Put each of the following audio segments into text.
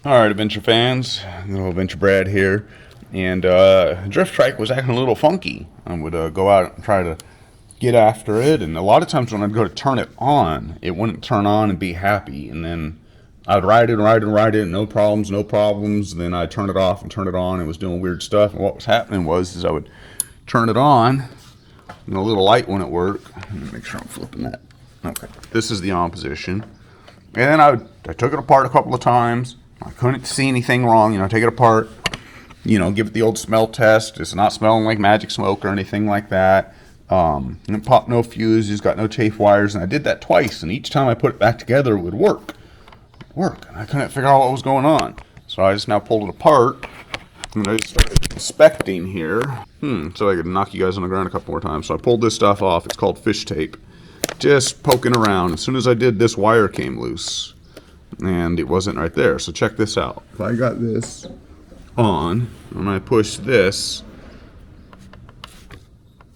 Alright, adventure fans, little adventure Brad here, and drift trike was acting a little funky. I would go out and try to get after it, and a lot of times when I'd go to turn it on, it wouldn't turn on and be happy, and then I'd ride it, no problems, and then I'd turn it off and turn it on, and it was doing weird stuff, and what was happening was I would turn it on, and the little light wouldn't work. Let me make sure I'm flipping that. Okay, this is the on position, and then I took it apart a couple of times. I couldn't see anything wrong, take it apart, give it the old smell test. It's not smelling like magic smoke or anything like that. It popped no fuses, got no chafe wires, and I did that twice, and each time I put it back together, it would work. And I couldn't figure out what was going on. So I just now pulled it apart, and I just started inspecting here. So I could knock you guys on the ground a couple more times. So I pulled this stuff off. It's called fish tape. Just poking around. As soon as I did, this wire came loose. And it wasn't right there. So check this out. If I got this on and I push this,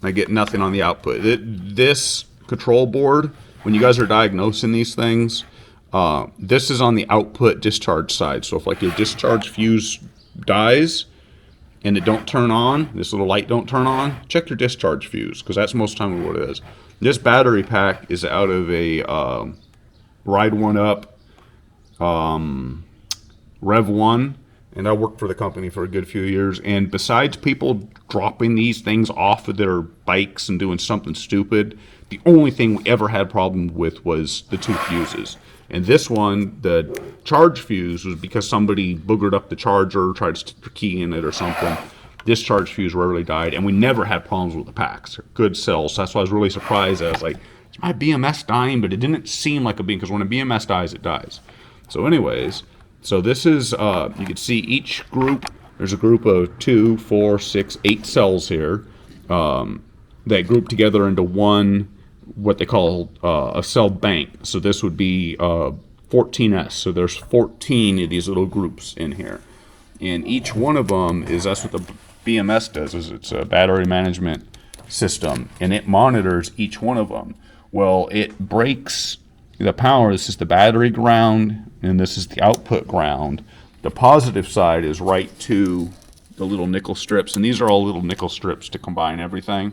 I get nothing on the output. This control board, when you guys are diagnosing these things, this is on the output discharge side. So if like your discharge fuse dies and it don't turn on, this little light don't turn on, check your discharge fuse, because that's most of the time what it is. This battery pack is out of a Ride One Up Rev 1, and I worked for the company for a good few years, and besides people dropping these things off of their bikes and doing something stupid, the only thing we ever had problem with was the two fuses. And this one, the charge fuse, was because somebody boogered up the charger, tried to stick a key in it or something. This charge fuse rarely died, and we never had problems with the packs. They're good cells. So that's why I was really surprised. I was like, is my BMS dying? But it didn't seem like a BMS, because when a BMS dies, it dies. So anyways, so this is, you can see each group, there's a group of 2, 4, 6, 8 cells here that group together into one, what they call a cell bank. So this would be 14S. So there's 14 of these little groups in here. And each one of them is, that's what the BMS does, is it's a battery management system, and it monitors each one of them. Well, it breaks the power. This is the battery ground, and this is the output ground. The positive side is right to the little nickel strips, and these are all little nickel strips to combine everything.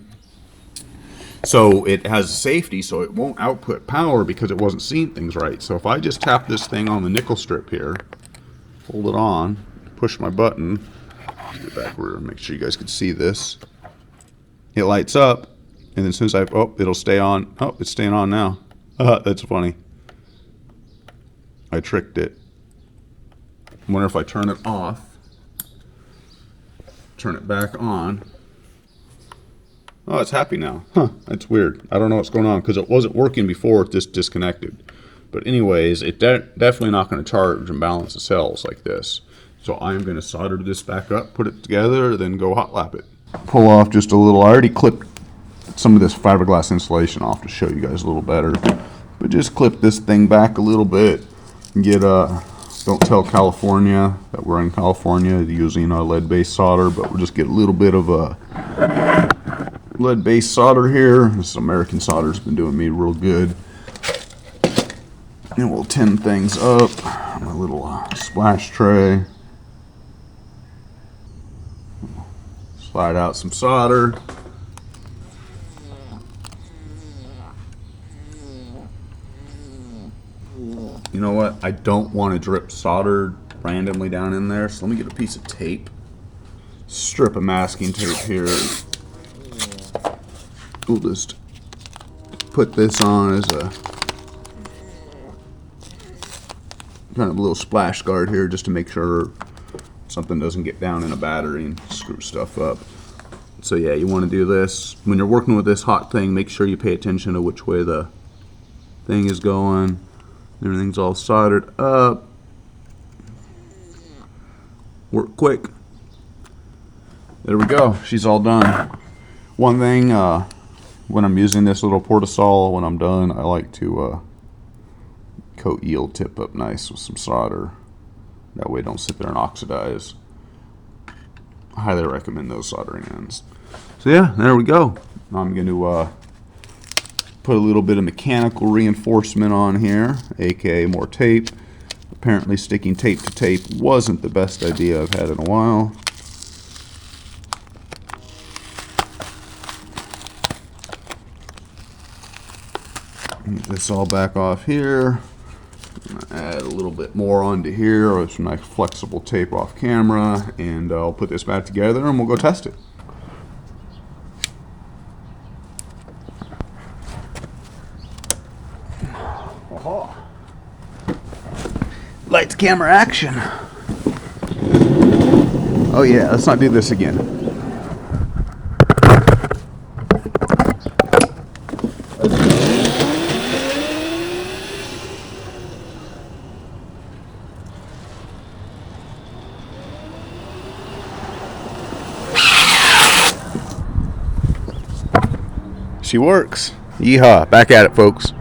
So it has safety, so it won't output power because it wasn't seeing things right. So if I just tap this thing on the nickel strip here, hold it on, push my button, get backward and make sure you guys can see this. It lights up, and then as soon as it'll stay on. Oh, it's staying on now. That's funny. I tricked it. I wonder if I turn it off, turn it back on. Oh, it's happy now. That's weird. I don't know what's going on, because it wasn't working before it just disconnected. But anyways, it's definitely not going to charge and balance the cells like this. So I'm going to solder this back up, put it together, then go hot lap it. Pull off just a little. I already clipped some of this fiberglass insulation off to show you guys a little better. But just clip this thing back a little bit and get don't tell California that we're in California using lead-based solder, but we'll just get a little bit of a lead-based solder here. This American solder's been doing me real good. And we'll tin things up. My little splash tray. Slide out some solder. You know what? I don't want to drip solder randomly down in there, so let me get a piece of tape. Strip of masking tape here. We'll just put this on as a kind of a little splash guard here, just to make sure something doesn't get down in a battery and screw stuff up. So yeah, you want to do this. When you're working with this hot thing, make sure you pay attention to which way the thing is going. Everything's all soldered up. Work quick. There we go. She's all done. One thing, when I'm using this little portasol, when I'm done, I like to coat yield tip up nice with some solder. That way it don't sit there and oxidize. I highly recommend those soldering ends. So yeah, there we go. Now I'm going to put a little bit of mechanical reinforcement on here, aka more tape. Apparently sticking tape to tape wasn't the best idea I've had in a while. Get this all back off here. Add a little bit more onto here with some nice flexible tape off camera, and I'll put this back together and we'll go test it. Aha. Lights, camera, action. Oh yeah, let's not do this again. She works. Yeehaw. Back at it, folks.